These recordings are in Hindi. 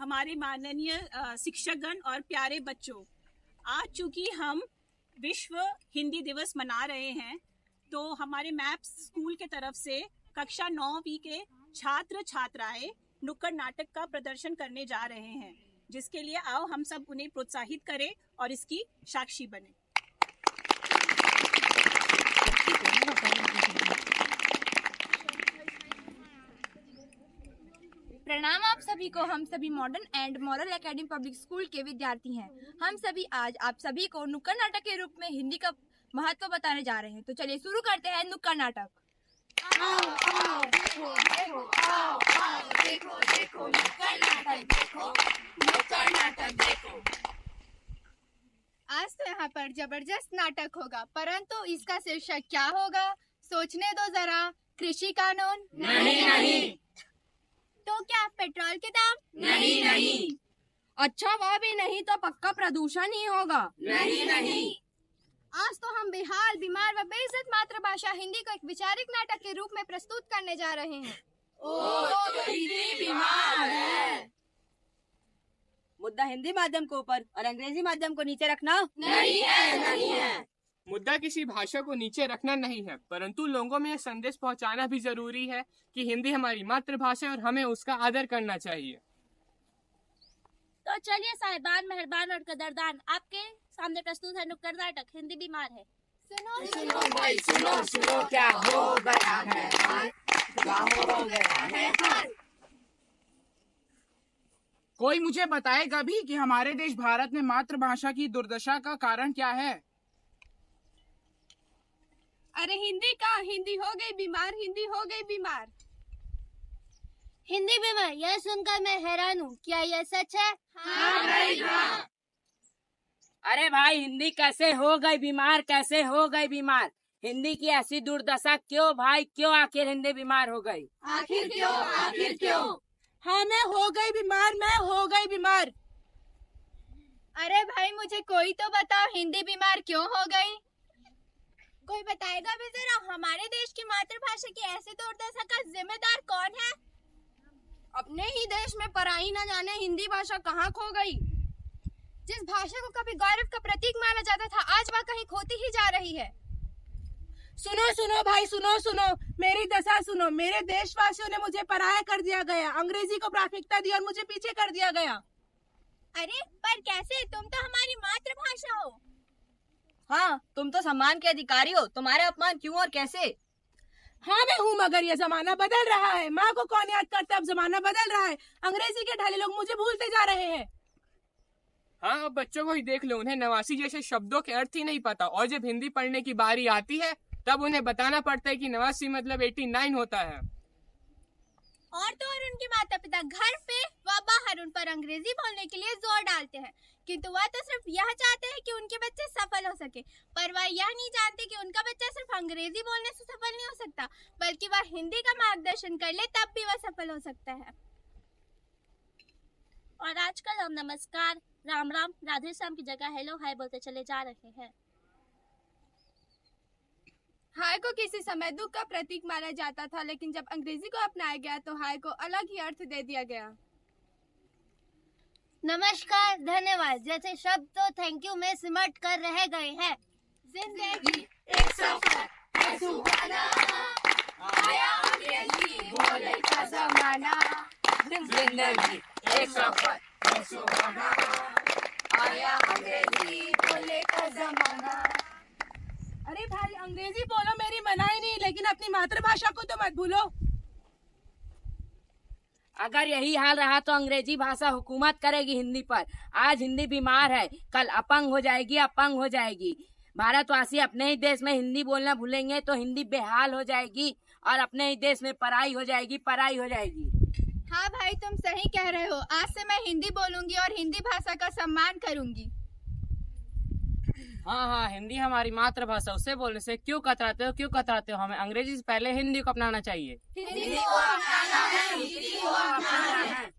हमारे माननीय शिक्षकगण और प्यारे बच्चों, आज चूंकि हम विश्व हिंदी दिवस मना रहे हैं, तो हमारे मैप्स स्कूल के तरफ से कक्षा 9वीं के छात्र छात्राएं नुक्कड़ नाटक का प्रदर्शन करने जा रहे हैं, जिसके लिए आओ हम सब उन्हें प्रोत्साहित करें और इसकी साक्षी बने। प्रणाम आप सभी को। हम सभी modern and moral academy public school के विद्यार्थी हैं। हम सभी आज आप सभी को नुक्कड़ नाटक के रूप में हिंदी का महत्व बताने जा रहे हैं। तो चलिए शुरू करते हैं नुक्कड़ नाटक। आओ आओ देखो देखो, आओ आओ देखो देखो, नुक्कड़ नाटक देखो, नुक्कड़ नाटक देखो। आज तो यहाँ पर जबरदस्त नाटक होगा, परंतु इसका शीर्षक क्या होगा सोचने दो जरा। कृषि कानून? नहीं नहीं। तो क्या पेट्रोल के दाम? नहीं नहीं। अच्छा, वह भी नहीं तो पक्का प्रदूषण ही होगा? नहीं नहीं। आज तो हम बेहाल, बीमार व बेइज्जत मातृभाषा हिंदी को एक वैचारिक नाटक के रूप में प्रस्तुत करने जा रहे हैं। तो हिंदी बीमार है। मुद्दा हिंदी माध्यम को ऊपर और अंग्रेजी माध्यम को नीचे रखना नहीं है, नहीं है। मुद्दा किसी भाषा को नीचे रखना नहीं है, परंतु लोगों में यह संदेश पहुंचाना भी जरूरी है कि हिंदी हमारी मातृभाषा है और हमें उसका आदर करना चाहिए। तो चलिए साहिबान, मेहरबान और कदरदान, आपके सामने प्रस्तुत है नुक्कड़ नाटक हिंदी बीमार है। सुनो भाई सुनो सुनो, क्या हो गया है हाल, क्या हो गया है हाल। कोई मुझे बताएगा भी कि हमारे देश भारत में मातृभाषा की दुर्दशा का कारण क्या है? अरे हिंदी का, हिंदी हो गई बीमार, हिंदी हो गई बीमार। हिंदी बीमार, यह सुनकर मैं हैरान हूँ। क्या यह सच है? हाँ भाई हाँ। अरे भाई, हिंदी कैसे हो गई बीमार, कैसे हो गई बीमार? हिंदी की ऐसी दुर्दशा क्यों भाई, क्यों आखिर हिंदी बीमार हो गई? आखिर क्यों, आखिर क्यों? हाँ, मैं हो गई बीमार, मैं हो गई बीमार। अरे भाई, मुझे कोई तो बताओ हिंदी बीमार क्यों हो गई? कोई बताएगा भी जरा, हमारे देश की मातृभाषा की ऐसी दुर्दशा का जिम्मेदार कौन है? अपने ही देश में पराई न जाने हिंदी भाषा कहाँ खो गई। जिस भाषा को कभी गौरव का प्रतीक माना जाता था, आज वह कहीं खोती ही जा रही है। सुनो सुनो भाई, सुनो सुनो, मेरी दशा सुनो। मेरे देशवासियों ने मुझे पराया कर दिया गया, अंग्रेजी को प्राथमिकता दी और मुझे पीछे कर दिया गया। अरे पर कैसे? तुम तो हमारी मातृभाषा हो। हाँ, तुम तो सम्मान के अधिकारी हो, तुम्हारे अपमान क्यों और कैसे? हाँ मैं हूँ, मगर ये जमाना बदल रहा है। माँ को कौन याद करता है, अब जमाना बदल रहा है। अंग्रेजी के ढाले लोग मुझे भूलते जा रहे हैं। हाँ, अब बच्चों को ही देख लो, उन्हें नवासी जैसे शब्दों के अर्थ ही नहीं पता, और जब हिंदी पढ़ने की बारी आती है तब उन्हें बताना पड़ता है कि नवासी मतलब 89 होता है। और तो और उनके माता पिता घर पे व बाहर उन पर अंग्रेजी बोलने के लिए जोर डालते हैं, किंतु वह तो सिर्फ यह चाहते हैं कि उनके बच्चे सफल हो सके, पर वह यह नहीं जानते कि उनका बच्चा सिर्फ अंग्रेजी बोलने से सफल नहीं हो सकता, बल्कि वह हिंदी का मार्गदर्शन कर ले तब भी वह सफल हो सकता है। और आजकल हम नमस्कार, राम राम, राधे श्याम की जगह हेलो हाय बोलते चले जा रहे हैं। हाय को किसी समय दुख का प्रतीक माना जाता था, लेकिन जब अंग्रेजी को अपनाया गया तो हाय को अलग ही अर्थ दे दिया गया। नमस्कार, धन्यवाद जैसे शब्द तो थैंक यू में सिमट कर रह गए हैं। जिंदगी एक सफर है सुहाना, आया अंग्रेजी बोले का जमाना। जिंदगी एक सफर है सुहाना, आया अंग्रेजी बोले का जमाना। अरे भाई, अंग्रेजी बोलो, मेरी मनाही नहीं, लेकिन अपनी मातृभाषा को तो मत भूलो। अगर यही हाल रहा तो अंग्रेजी भाषा हुकूमत करेगी हिंदी पर। आज हिंदी बीमार है, कल अपंग हो जाएगी, अपंग हो जाएगी। भारतवासी अपने ही देश में हिंदी बोलना भूलेंगे तो हिंदी बेहाल हो जाएगी और अपने ही देश में पराई हो जाएगी, पराई हो जाएगी। हाँ भाई, तुम सही कह रहे हो। आज से मैं हिंदी बोलूंगी और हिंदी भाषा का सम्मान करूंगी। हाँ हाँ, हिंदी हमारी मातृभाषा, उससे बोलने से क्यों कतराते हो, क्यों कतराते हो? हमें अंग्रेजी से पहले हिंदी को अपनाना चाहिए। हिंदी को अपनाना है, हिंदी को अपनाना है।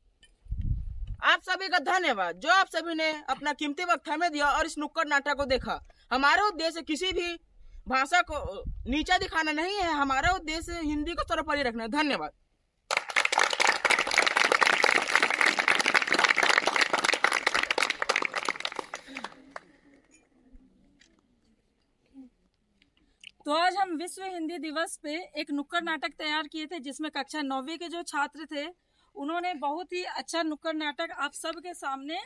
आप सभी का धन्यवाद, जो आप सभी ने अपना कीमती वक्त हमें दिया और इस नुक्कड़ नाटक को देखा। हमारा उद्देश्य किसी भी भाषा को नीचा दिखाना नहीं है, हमारा उद्देश्य हिंदी को सर्वोपरि रखना है। धन्यवाद। तो आज हम विश्व हिंदी दिवस पे एक नुक्कड़ नाटक तैयार किए थे, जिसमें कक्षा 9वीं के जो छात्र थे उन्होंने बहुत ही अच्छा नुक्कड़ नाटक आप सबके सामने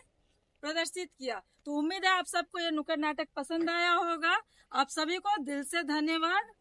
प्रदर्शित किया। तो उम्मीद है आप सबको ये नुक्कड़ नाटक पसंद आया होगा। आप सभी को दिल से धन्यवाद।